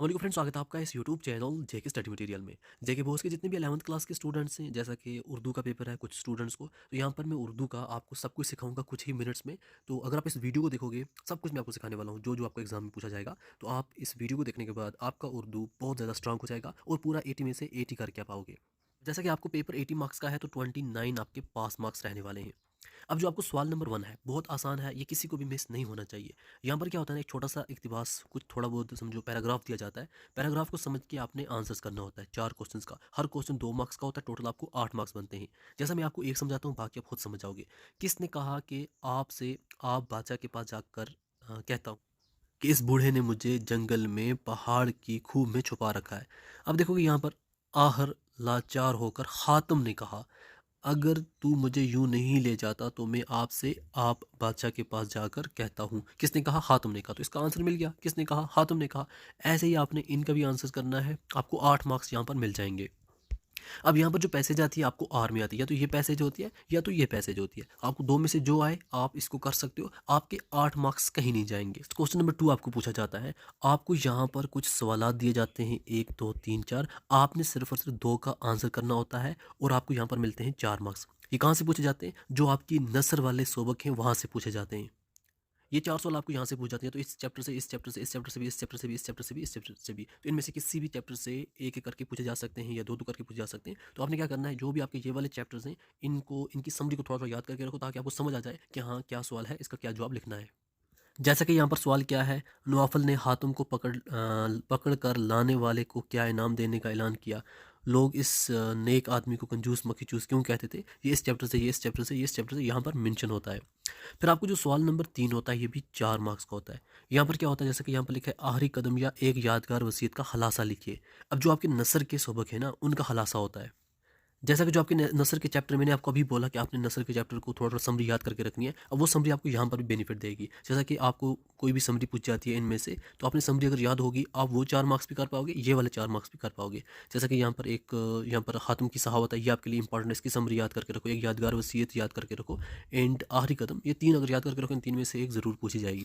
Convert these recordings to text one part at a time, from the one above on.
Hello friends, स्वागत है आपका इस यूट्यूब चैनल जेके स्टडी मटेरियल में। जेके बोर्ड्स के जितने भी 11th क्लास के स्टूडेंट्स हैं, जैसा कि उर्दू का पेपर है कुछ स्टूडेंट्स को, तो यहाँ पर मैं उर्दू का आपको सब कुछ सिखाऊंगा कुछ ही मिनट्स में। तो अगर आप इस वीडियो को देखोगे, सब कुछ मैं आपको सिखाने वाला हूँ जो जो आपको एग्जाम में पूछा जाएगा। तो आप इस वीडियो को देखने के बाद आपका उर्दू बहुत ज़्यादा स्ट्रांग हो जाएगा और पूरा 80 में से 80 करके आप पाओगे। जैसा कि आपको पेपर 80 मार्क्स का है, तो 29 आपके पास मार्क्स रहने वाले हैं। अब जो आपको सवाल नंबर 1 है, बहुत आसान है, ये किसी को भी मिस नहीं होना चाहिए। यहाँ पर क्या होता है ना, एक छोटा सा इक़्तिबास, कुछ थोड़ा बहुत समझो पैराग्राफ दिया जाता है। पैराग्राफ को समझ के आपने आंसर्स करना होता है 4 क्वेश्चंस का। हर क्वेश्चन 2 मार्क्स का होता है, टोटल आपको 8 मार्क्स बनते हैं। जैसा मैं आपको एक समझाता हूँ, बाकी आप खुद समझ जाओगे। किसने कहा कि आपसे आप बादशाह के पास जाकर कहता हूँ कि इस बूढ़े ने मुझे जंगल में पहाड़ की खूह में छुपा रखा है। अब देखोगे यहाँ पर आहर लाचार होकर हातिम ने कहा, अगर तू मुझे यूं नहीं ले जाता तो मैं आपसे आप बादशाह के पास जाकर कहता हूँ। किसने कहा? हातिम ने कहा। तो इसका आंसर मिल गया। किसने कहा? हातिम ने कहा। ऐसे ही आपने इनका भी आंसर करना है, आपको 8 मार्क्स यहाँ पर मिल जाएंगे। अब यहाँ पर जो पैसेज आती है आपको आर में आती है, या तो ये पैसेज होती है या तो ये पैसेज होती है। आपको दो में से जो आए आप इसको कर सकते हो, आपके 8 मार्क्स कहीं नहीं जाएंगे। क्वेश्चन नंबर 2 आपको पूछा जाता है। आपको यहाँ पर कुछ सवालात दिए जाते हैं, 1 2 3 4। आपने सिर्फ और सिर्फ 2 का आंसर करना होता है और आपको यहाँ पर मिलते हैं 4 मार्क्स। ये कहाँ से पूछे जाते हैं? जो आपकी नसर वाले सबक हैं वहाँ से पूछे जाते हैं। ये 4 सवाल आपको यहाँ से पूछ जाते हैं, तो इस चैप्टर से, इस चैप्टर से, इस चैप्टर से भी, इस चैप्टर से भी, इस चैप्टर से भी, इस चैप्टर से भी। तो इनमें से किसी भी चैप्टर से एक एक करके पूछे जा सकते हैं या दो दो करके पूछे जा सकते हैं। तो आपने क्या करना है, जो भी आपके ये वाले चैप्टर्स हैं, इनको इनकी समरी को थोड़ा थोड़ा याद करके रखो, ताकि आपको समझ आ जाए कि हाँ क्या सवाल है, इसका क्या जवाब लिखना है। जैसा कि यहाँ पर सवाल क्या है, नवाफल ने हातिम को पकड़ कर लाने वाले को क्या इनाम देने का ऐलान किया। लोग इस नेक आदमी को कंजूस मक्खी चूस क्यों कहते थे। ये इस चैप्टर से, ये इस चैप्टर से, ये इस चैप्टर से यहाँ पर मेंशन होता है। फिर आपको जो सवाल नंबर 3 होता है, ये भी 4 मार्क्स का होता है। यहाँ पर क्या होता है, जैसे कि यहाँ पर लिखा है, आखिरी कदम या एक यादगार वसीयत का खलासा लिखिए। अब जो आपके नसर के सबक है ना, उनका खलासा होता है। जैसा कि जो आपके नसर के चैप्टर, मैंने आपको अभी बोला कि आपने नसर के चैप्टर को थोड़ा थोड़ा समरी याद करके रखनी है। अब वो समरी आपको यहाँ पर भी बेनिफिट देगी। जैसा कि आपको कोई भी समरी पूछ जाती है इनमें से, तो आपने समरी अगर याद होगी, आप वो 4 मार्क्स भी कर पाओगे, ये वाले 4 मार्क्स भी कर पाओगे। जैसा कि यहाँ पर एक यहाँ पर हातिम की सहावत है, ये आपके लिए इंपॉर्टेंट है, इसकी समरी याद करके रखो। एक यादगार वसीयत याद करके रखो, एंड आखिरी कदम, ये 3 अगर याद करके रखो, इन 3 में से एक ज़रूर पूछी जाएगी।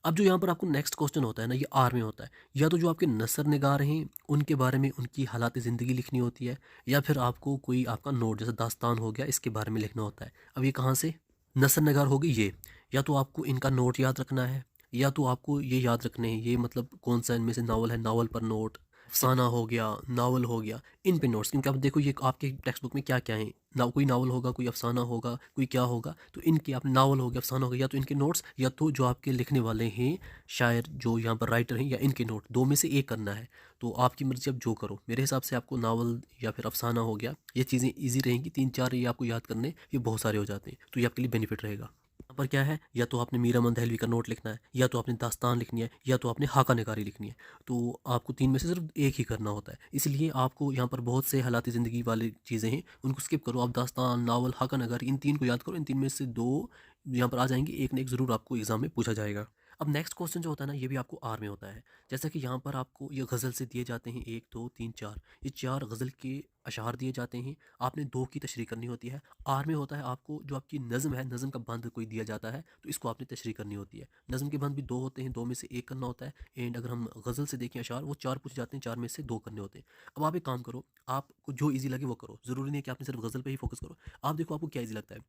अब जो यहाँ पर आपको नेक्स्ट क्वेश्चन होता है ना, ये आर में होता है। या तो जो आपके नसर निगार हैं उनके बारे में, उनकी हालात ज़िंदगी लिखनी होती है, या फिर आपको कोई आपका नोट, जैसे दास्तान हो गया, इसके बारे में लिखना होता है। अब ये कहाँ से? नसर निगार होगी ये। या तो आपको इनका नोट याद रखना है, या तो आपको ये याद रखने हैं, ये मतलब कौन सा इनमें से नावल है, नावल पर नोट, अफसाना हो गया, नावल हो गया, इन पे नोट्स। क्योंकि आप देखो ये आपके टेक्स्ट बुक में क्या क्या है ना, कोई नावल होगा, कोई अफसाना होगा, कोई क्या होगा, तो इनके आप नावल हो गया, अफसाना हो गया, या तो इनके नोट्स, या तो जो आपके लिखने वाले हैं शायर, जो यहाँ पर राइटर हैं, या इनके नोट, दो में से एक करना है। तो आपकी मर्जी, अब जो करो। मेरे हिसाब से आपको नावल या फिर अफसाना हो गया, ये चीज़ें ईजी रहेंगी। 3 4 ये आपको याद करने, ये बहुत सारे हो जाते हैं, तो ये आपके लिए बेनिफिट रहेगा। यहाँ पर क्या है, या तो आपने मीरा मंद दहलवी का नोट लिखना है, या तो आपने दास्तान लिखनी है, या तो आपने हाका निगारी लिखनी है। तो आपको 3 में से सिर्फ एक ही करना होता है। इसलिए आपको यहाँ पर बहुत से हालात ज़िंदगी वाली चीज़ें हैं, उनको स्किप करो। आप दास्तान, नावल, हाका निगारी, इन 3 को याद करो। इन 3 में से 2 यहाँ पर आ जाएंगे, एक ना एक ज़रूर आपको एग्जाम में पूछा जाएगा। अब नेक्स्ट क्वेश्चन जो होता है ना, ये भी आपको आर में होता है। जैसा कि यहाँ पर आपको ये गज़ल से दिए जाते हैं, 1 2 3 4, ये 4 गज़ल के अशार दिए जाते हैं। आपने 2 की तशरीह करनी होती है। आर में होता है, आपको जो आपकी नज़म है, नज़म का बंद कोई दिया जाता है, तो इसको आपने तशरीह करनी होती है। नज़म के बंद भी 2 होते हैं, 2 में से एक करना होता है। एंड अगर हम गज़ल से देखें अशार, वो 4 पूछे जाते हैं, 4 में से 2 करने होते हैं। अब आप एक काम करो, आपको जो ईजी लगे वो करो। ज़रूरी नहीं है कि आपने सिर्फ गज़ल पे ही फोकस करो। आप देखो आपको क्या ईजी लगता है।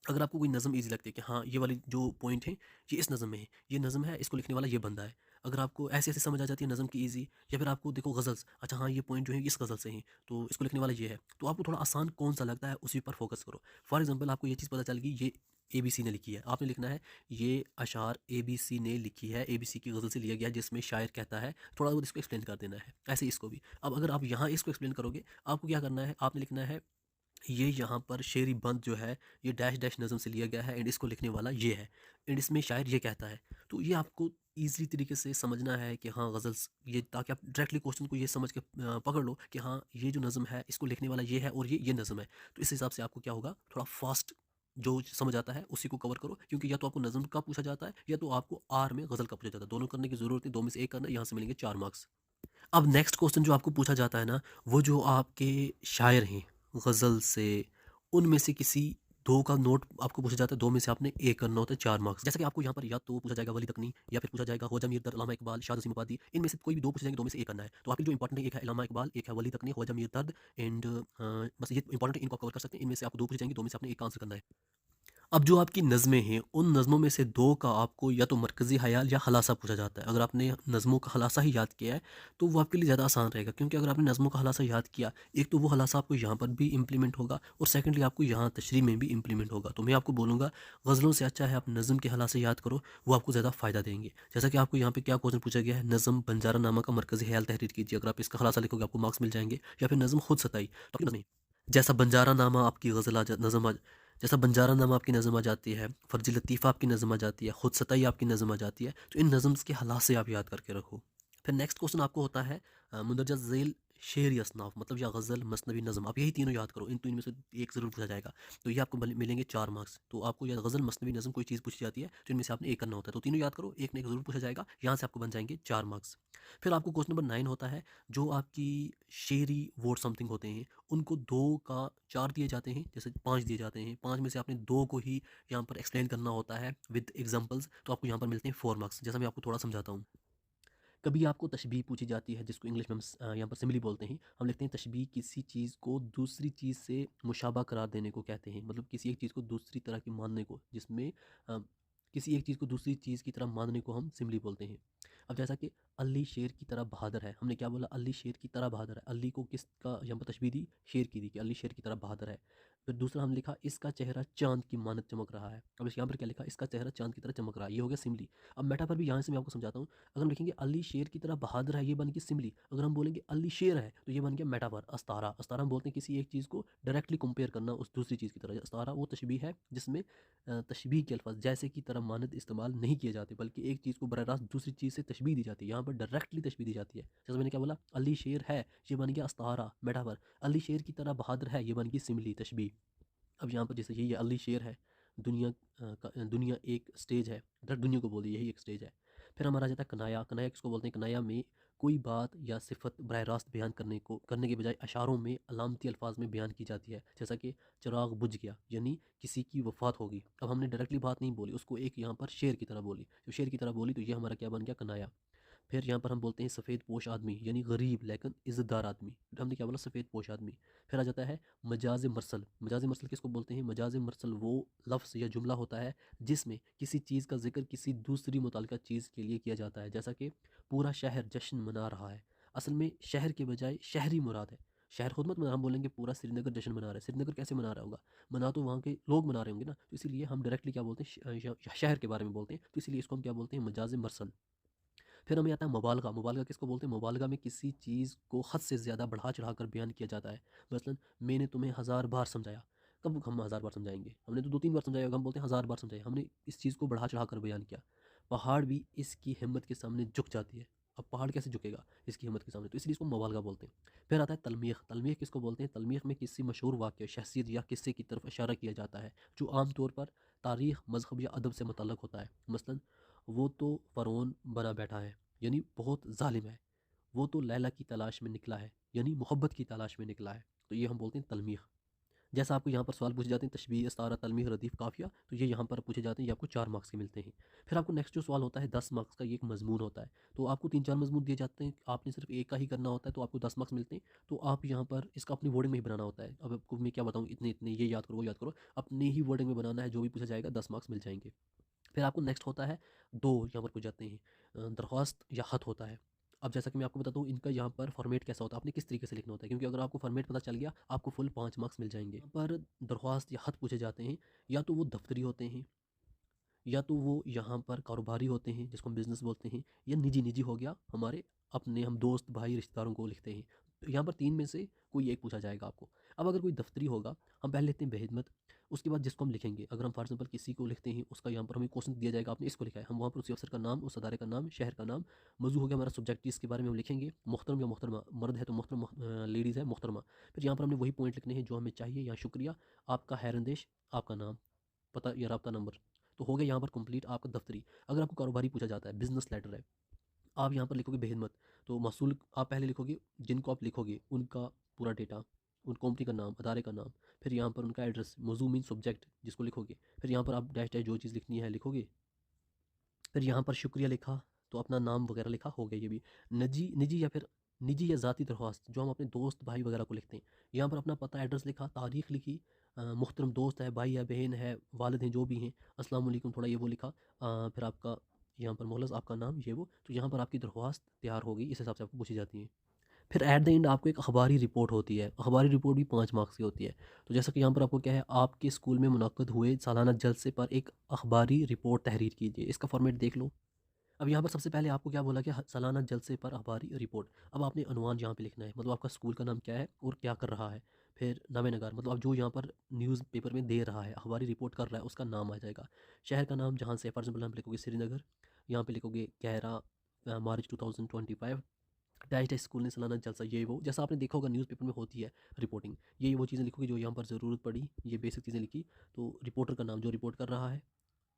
अगर आपको कोई नज़म ईजी लगती है कि हाँ ये वाली जो पॉइंट है ये इस नज़म में है, ये नज़म है, इसको लिखने वाला ये बंदा है। अगर आपको ऐसे ऐसे समझ आ जाती है नज़म की ईजी, या फिर आपको देखो गज़ल्स, अच्छा हाँ ये पॉइंट जो है इस गज़ल से है, तो इसको लिखने वाला ये है, तो आपको थोड़ा आसान कौन सा लगता है उसी पर फोकस करो। फॉर एग्जाम्पल आपको ये चीज़ पता चल गई, ये ABC ने लिखी है, आपने लिखना है ये अशार ABC ने लिखी है, ABC की गज़ल से लिया गया है, जिसमें शायर कहता है, थोड़ा बहुत इसको एक्सप्लेन कर देना है। ऐसे इसको भी, अब अगर आप यहाँ इसको एक्सप्लेन करोगे, आपको क्या करना है, आपने लिखना है ये यहाँ पर शेरी बंद जो है, ये डैश डैश नज़म से लिया गया है, एंड इसको लिखने वाला ये है, एंड इसमें शायर ये कहता है। तो ये आपको ईज़िली तरीके से समझना है कि हाँ गज़ल्स ये, ताकि आप डायरेक्टली क्वेश्चन को ये समझ के पकड़ लो कि हाँ ये जो नज़म है इसको लिखने वाला ये है और ये नज़म है। तो इस हिसाब से आपको क्या होगा, थोड़ा फास्ट जो समझ आता है उसी को कवर करो, क्योंकि या तो आपको नज़म का पूछा जाता है, या तो आपको आर में गज़ल का पूछा जाता है। दोनों करने की ज़रूरत नहीं, 2 में से एक करना है, यहाँ से मिलेंगे 4 मार्क्स। अब नेक्स्ट क्वेश्चन जो आपको पूछा जाता है ना, वो जो आपके शायर हैं गज़ल से, उनमें से किसी 2 का नोट आपको पूछा जाता है, 2 में से आपने 1 करना होता है 4 मार्क्स। जैसा कि आपको यहाँ पर या तो पूछा जाएगा वली तकनी या फिर पूछा जाएगा ख्वाजा मीर दर्द, अल्लामा इकबाल, शाद नसीम आबादी, इनमें से कोई भी 2 पूछे जाएंगे, 2 में से 1 करना है। तो आपके लिए जो इंपॉर्टेंट है, एक है अल्लामा इकबाल, एक है वली तकनी, ख्वाजा मीर दर्द एंड बस ये इंपॉर्टेंट है, इनको आप कवर कर सकते हैं। इनमें से आपको 2 पूछे जाएंगे, 2 में से आपने 1 का आंसर करना है। अब जो आपकी नज़में हैं, उन नज़मों में से 2 का आपको या तो मरकज़ी ख़याल या खलासा पूछा जाता है। अगर आपने नज़मों का खलासा ही याद किया है, तो वो आपके लिए ज़्यादा आसान रहेगा, क्योंकि अगर आपने नज़मों का खलासा याद किया, एक तो वो खलासा आपको यहाँ पर भी इम्प्लीमेंट होगा और सेकंडली आपको यहाँ तशरीह में भी इम्प्लीमेंट होगा। तो मैं आपको बोलूँगा, गज़लों से अच्छा है आप नज़म के खलासे याद करो, वो आपको ज़्यादा फ़ायदा देंगे। जैसा कि आपको यहाँ पे क्या क्वेश्चन पूछा गया है, नज़म बंजारा नामा का मरकज़ी ख़याल तहरीर कीजिए। अगर आप इसका खलासा लिखोगे, आपको मार्क्स मिल जाएँगे, या फिर नज़म खुद सताई। तो आपकी नज़में जैसा बंजारा नामा आपकी गज़ल नज़म जैसा बंजारा नामा आपकी नज़म आ जाती है, फ़र्ज़ी लतीफ़ा आपकी नज़म आ जाती है, खुद सताई आपकी नज़म आ जाती है, तो इन नज़म्स के हलासे आप याद करके रखो। फिर नेक्स्ट क्वेश्चन आपको होता है मुंदरजा ज़ैल शेर असनाफ, मतलब या गज़ल, मसनवी, नज़म, आप यही तीनों याद करो। इन तीनों में से एक ज़रूर पूछा जाएगा, तो ये आपको मिलेंगे 4 मार्क्स। तो आपको या गज़ल, मसनवी, नज़म कोई चीज़ पूछी जाती है, तो इनमें से आपने एक करना होता है। तो तीनों याद करो, एक ना एक ज़रूर पूछा जाएगा, यहाँ से आपको बन जाएंगे 4 मार्क्स। फिर आपको क्वेश्चन नंबर 9 होता है, जो आपकी शेरी वर्ड समथिंग होते हैं, उनको 2 का 4 दिए जाते हैं, जैसे 5 दिए जाते हैं, 5 में से आपने 2 को ही यहाँ पर एक्सप्लेन करना होता है विद एग्जांपल्स, तो आपको यहाँ पर मिलते हैं 4 मार्क्स। जैसा मैं आपको थोड़ा समझाता हूँ। कभी आपको तशबीह पूछी जाती है, जिसको इंग्लिश में हम यहाँ पर सिमिली बोलते हैं। हम लिखते हैं तशबीह किसी चीज़ को दूसरी चीज़ से मुशाबा करार देने को कहते हैं, मतलब किसी एक चीज़ को दूसरी तरह की मानने को, जिसमें अ, किसी एक चीज़ को दूसरी चीज़ की तरह मानने को हम सिमिली बोलते हैं। अब जैसा कि अली शेर की तरह बहादुर है, हमने क्या बोला, अली शेर की तरह बहादुर है। अली को किसका यहाँ पर तशबीह दी, शेर की दी, कि अली शेर की तरह बहादुर है। फिर दूसरा हम लिखा, इसका चेहरा चांद की मानत चमक रहा है। अब इस यहाँ पर क्या लिखा, इसका चेहरा चांद की तरह चमक रहा है, ये हो गया सिमिली। अब मेटाफर भी यहाँ से मैं आपको समझाता हूँ। अगर हम लिखेंगे अली शेर की तरह बहादुर है, ये बन गई सिमली। अगर हम बोलेंगे अली शेर है, तो ये बन गया मेटाफर, अस्तारा। अस्तारा हम बोलते हैं किसी एक चीज़ को डायरेक्टली कंपेयर करना उस दूसरी चीज़ की तरह। अस्तारा वो तशबीह है जिसमें तशबीह के अल्फाज जैसे की तरह मानद इस्तेमाल नहीं किए जाते, बल्कि एक चीज़ को बराह रास्त दूसरी चीज़ से तशबीह दी जाती है। यहाँ पर डायरेक्टली तशबीह दी जाती है। जैसे मैंने क्या बोला, अली शेर है, ये बन गया अस्तारा, मेटाफर। अली शेर की तरह बहादुर है, ये बन गई सिमली, तशबीह। अब यहाँ पर जैसे यही अली शेर है, दुनिया दुनिया एक स्टेज है, डायरेक्ट दुनिया को बोलिए यही एक स्टेज है। फिर हमारा आ जाता है कनाया। कनाया किसको बोलते हैं, कनाया में कोई बात या सिफत बरह रास्त बयान करने के बजाय अशारों में अलामती अल्फाज में बयान की जाती है। जैसा कि चिराग बुझ गया, यानी किसी की वफात होगी। अब हमने डायरेक्टली बात नहीं बोली, उसको एक यहाँ पर शेर की तरह बोली। जब शेर की तरह बोली तो ये हमारा क्या बन गया, कनाया। फिर यहाँ पर हम बोलते हैं सफ़ेद पोश आदमी, यानी गरीब लेकिन इज़्ज़तदार आदमी। फिर हमने क्या बोला, सफ़ेद पोश आदमी। फिर आ जाता है मजाज मरसल। मजाज मरसल किसको बोलते हैं, मजाज मरसल वो लफ्ज़ या जुमला होता है जिसमें किसी चीज़ का जिक्र किसी दूसरी मुतल्लिका चीज़ के लिए किया जाता है। जैसा कि पूरा शहर जश्न मना रहा है, असल में शहर के बजाय शहरी मुराद है। शहर खुद मत मना, हम बोलेंगे पूरा श्रीनगर जश्न मना रहा है। श्रीनगर कैसे मना रहा होगा, मना तो वहाँ के लोग मना रहे होंगे ना, तो इसीलिए हम डायरेक्टली क्या बोलते हैं, शहर के बारे में बोलते हैं, तो इसीलिए इसको हम क्या बोलते हैं, मजाज मरसल। फिर हमें आता है मुबालगा। मुबालगा किसको बोलते हैं, मुबालगा में किसी चीज़ को हद से ज़्यादा बढ़ा चढ़ा कर बयान किया जाता है। मसलन मैंने तुम्हें 1000 बार समझाया। कब हम 1000 बार समझाएंगे, हमने तो 2-3 बार समझाया होगा, हम बोलते हैं 1000 बार समझाया। हमने इस चीज़ को बढ़ा चढ़ा कर बयान किया। पहाड़ भी इसकी हिम्मत के सामने झुक जाती है। अब पहाड़ कैसे झुकेगा इसकी हिम्मत के सामने, तो इसलिए इसको मुबालगा बोलते हैं। फिर आता है तलमीख। तलमीख किसको बोलते हैं, तलमीख में किसी मशहूर वाक़या, शख्सियत या किस्से की तरफ इशारा किया जाता है, जो आम तौर पर तारीख़, मज़हब या अदब से मुतल्लक़ होता है। मसलन वो तो फ़रौन बना बैठा है, यानी बहुत ज़ालिम है। वो तो लैला की तलाश में निकला है, यानी मोहब्बत की तलाश में निकला है। तो ये हम बोलते हैं तलमीख। जैसा आपको यहाँ पर सवाल पूछे जाते हैं, तशबीह, इस्तारा, तलमीह, रदीफ़, काफ़िया, तो ये यहाँ पर पूछे जाते हैं, ये आपको 4 मार्क्स के मिलते हैं। फिर आपको नेक्स्ट जो सवाल होता है 10 मार्क्स का, ये एक मज़मून होता है। तो आपको 3-4 मज़मून दिए जाते हैं, आपने सिर्फ एक का ही करना होता है, तो आपको 10 मार्क्स मिलते हैं। तो आप यहाँ पर इसका अपनी वर्डिंग में ही बनाना होता है। अब आपको मैं क्या बताऊँ, इतने इतने ये याद करो वो याद करो, अपनी ही वर्डिंग में बनाना है, जो भी पूछा जाएगा 10 मार्क्स मिल जाएंगे। फिर आपको नेक्स्ट होता है 2, यहाँ पर पूछ जाते हैं दरख्वास्त या ख़त होता है। अब जैसा कि मैं आपको बताता हूँ, इनका यहाँ पर फॉर्मेट कैसा होता है, आपने किस तरीके से लिखना होता है, क्योंकि अगर आपको फॉर्मेट पता चल गया, आपको फुल 5 मार्क्स मिल जाएंगे। यहाँ पर दरख्वास्त या ख़त पूछे जाते हैं, या तो वो दफ्तरी होते हैं, या तो वो यहाँ पर कारोबारी होते हैं, जिसको हम बिज़नेस बोलते हैं, या निजी। निजी हो गया हमारे अपने, हम दोस्त भाई रिश्तेदारों को लिखते हैं। तो यहाँ पर 3 में से कोई एक पूछा जाएगा आपको। अब अगर कोई दफ्तरी होगा, हम पहले लिखते हैं बेहिदमत, उसके बाद जिसको हम लिखेंगे, अगर हम फॉर एग्जाम्पल किसी को लिखते हैं, उसका यहाँ पर हमें क्वेश्चन दिया जाएगा, आपने इसको लिखा है, हम वहाँ पर उसी अफसर का नाम, उस अदारे का नाम, शहर का नाम, मौजू हो गया हमारा सब्जेक्ट, जिसके बारे में हम लिखेंगे, मोहतरम या मोहतरमा, मर्द है तो मोहतरम, लेडीज़ है मोहतरमा। फिर यहाँ पर हमने वही पॉइंट लिखने हैं जो हमें चाहिए, या शुक्रिया, आपका हैरंदेश, आपका नाम, पता या रब्ता नंबर। तो हो गया यहाँ पर कंप्लीट आपका दफ्तरी। अगर आपको कारोबारी पूछा जाता है, बिजनेस लेटर है, आप यहाँ पर लिखोगे बेहिम्मत, तो मसूल आप पहले लिखोगे, जिनको आप लिखोगे उनका पूरा डेटा, उन कंपनी का नाम, अदारे का नाम, फिर यहाँ पर उनका एड्रेस, मौजू मीन सब्जेक्ट जिसको लिखोगे, फिर यहाँ पर आप डैश डैश जो चीज़ लिखनी है लिखोगे, फिर यहाँ पर शुक्रिया लिखा, तो अपना नाम वगैरह लिखा, हो गया ये भी। निजी निजी या फिर निजी या ज़ाती दरख्वास्त जो हम अपने दोस्त भाई वगैरह को लिखते हैं, यहाँ पर अपना पता एड्रेस लिखा, तारीख़ लिखी, मुहतरम दोस्त है, भाई है, बहन है, वालिद हैं, जो भी हैं, अस्सलाम वालेकुम, थोड़ा ये वो लिखा, फिर आपका यहाँ पर मोहल्ला, आपका नाम, ये वो, तो यहाँ पर आपकी दरख्वास्त तैयार हो गई, इस हिसाब से आपको पूछी जाती है। फिर एट द एंड आपको एक अखबारी रिपोर्ट होती है, अखबारी रिपोर्ट भी 5 मार्क्स की होती है। तो जैसा कि यहाँ पर आपको क्या है, आपके स्कूल में मुनक्कद हुए सालाना जलसे पर एक अखबारी रिपोर्ट तहरीर कीजिए, इसका फॉर्मेट देख लो। अब यहाँ पर सबसे पहले आपको क्या बोला कि सालाना जलसे पर अखबारी रिपोर्ट। अब आपने अनवान यहाँ पे लिखना है, मतलब आपका स्कूल का नाम क्या है और क्या कर रहा है। फिर नामे नगार, मतलब आप जो यहाँ पर न्यूज़ पेपर में दे रहा है, अखबारी रिपोर्ट कर रहा है, उसका नाम आ जाएगा। शहर का नाम जहाँ से, फॉर एग्जाम्पल यहाँ पे लिखोगे श्रीनगर, यहाँ पे लिखोगे 11 मार्च 2025, डैश डैश स्कूल ने सालाना जलसा, ये वो, जैसा आपने देखा होगा न्यूज़पेपर में होती है रिपोर्टिंग, ये वो चीज़ें लिखोगे जो यहाँ पर ज़रूरत पड़ी, ये बेसिक चीज़ें लिखी। तो रिपोर्टर का नाम जो रिपोर्ट कर रहा है,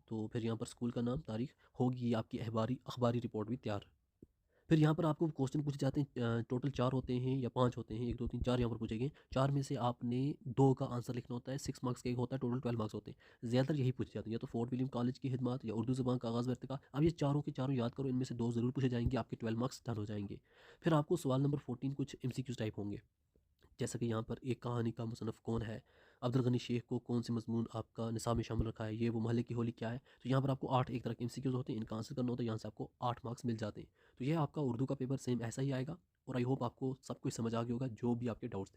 तो फिर यहाँ पर स्कूल का नाम, तारीख, होगी आपकी अखबारी अखबारी रिपोर्ट भी तैयार। फिर यहाँ पर आपको क्वेश्चन पूछे जाते हैं, टोटल 4 होते हैं या 5 होते हैं, 1 2 3 4 यहाँ पर पूछे गए। 4 में से आपने 2 का आंसर लिखना होता है, 6 मार्क्स का एक होता है, टोटल 12 मार्क्स होते हैं। ज़्यादातर यही पूछे जाते हैं, या तो फोर्ट विलियम कॉलेज की खिदमत या उर्दू ज़बान का आगाज़ व इर्तिका। अब ये चारों के चारों याद करो, इनमें से 2 ज़रूर पूछे जाएंगे, आपके 12 मार्क्स डन हो जाएंगे। फिर आपको सवाल नंबर 14 कुछ MCQs टाइप होंगे, जैसा कि यहाँ पर एक कहानी का मुसन्नफ़ कौन है, अब्दुल गनी शेख को कौन से मज़मून आपका निसाब में शामिल रखा है, ये वो, महल्ले की होली क्या है। तो यहाँ पर आपको 8 एक तरह के MCQs होते हैं, इनका आंसर करना होता है, यहाँ से आपको 8 मार्क्स मिल जाते हैं। तो ये आपका उर्दू का पेपर सेम ऐसा ही आएगा, और आई होप आपको सब कुछ समझ आ गया होगा, जो भी आपके डाउट्स थे।